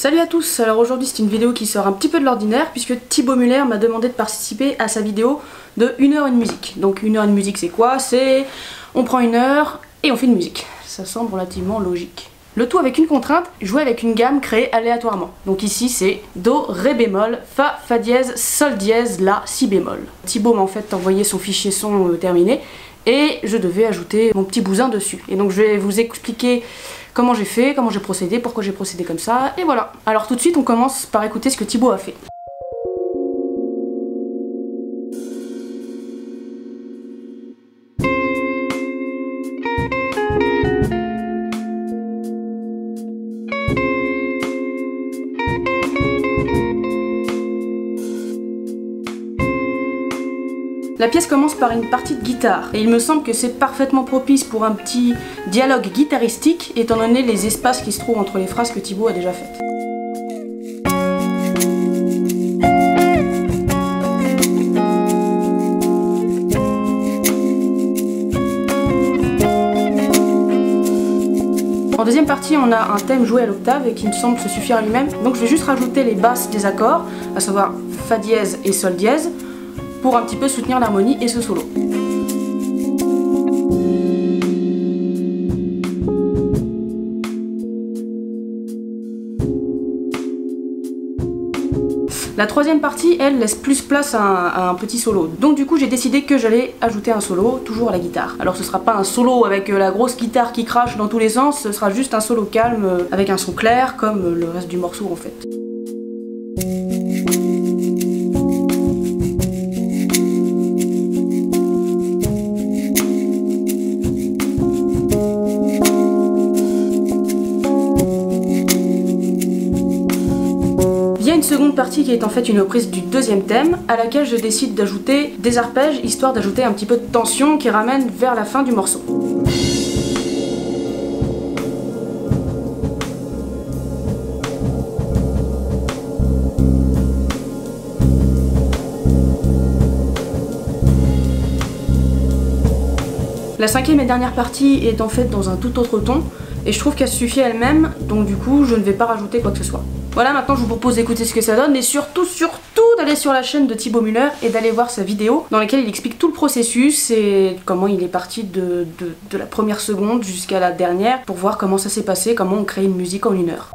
Salut à tous, alors aujourd'hui c'est une vidéo qui sort un petit peu de l'ordinaire puisque Thibaut Muller m'a demandé de participer à sa vidéo de 1 heure une musique. Donc 1 heure une musique c'est quoi? C'est on prend 1 heure et on fait une musique. Ça semble relativement logique. Le tout avec une contrainte, jouer avec une gamme créée aléatoirement. Donc ici c'est Do, Ré bémol, Fa, Fa dièse, Sol dièse, La, Si bémol. Thibaut m'a en fait envoyé son fichier son terminé et je devais ajouter mon petit bousin dessus. Et donc je vais vous expliquer comment j'ai fait, comment j'ai procédé, pourquoi j'ai procédé comme ça, et voilà. Alors tout de suite on commence par écouter ce que Thibaut a fait. La pièce commence par une partie de guitare, et il me semble que c'est parfaitement propice pour un petit dialogue guitaristique, étant donné les espaces qui se trouvent entre les phrases que Thibaut a déjà faites. En deuxième partie, on a un thème joué à l'octave et qui me semble se suffire à lui-même, donc je vais juste rajouter les basses des accords, à savoir Fa dièse et Sol dièse, pour un petit peu soutenir l'harmonie et ce solo. La troisième partie, elle, laisse plus place à un petit solo. Donc du coup, j'ai décidé que j'allais ajouter un solo, toujours à la guitare. Alors ce sera pas un solo avec la grosse guitare qui crache dans tous les sens, ce sera juste un solo calme, avec un son clair, comme le reste du morceau en fait. Il y a une seconde partie qui est en fait une reprise du deuxième thème, à laquelle je décide d'ajouter des arpèges, histoire d'ajouter un petit peu de tension qui ramène vers la fin du morceau. La cinquième et dernière partie est en fait dans un tout autre ton, et je trouve qu'elle suffit elle-même, donc du coup je ne vais pas rajouter quoi que ce soit. Voilà, maintenant je vous propose d'écouter ce que ça donne, et surtout d'aller sur la chaîne de Thibaut Muller et d'aller voir sa vidéo dans laquelle il explique tout le processus et comment il est parti de la première seconde jusqu'à la dernière pour voir comment ça s'est passé, comment on crée une musique en 1 heure.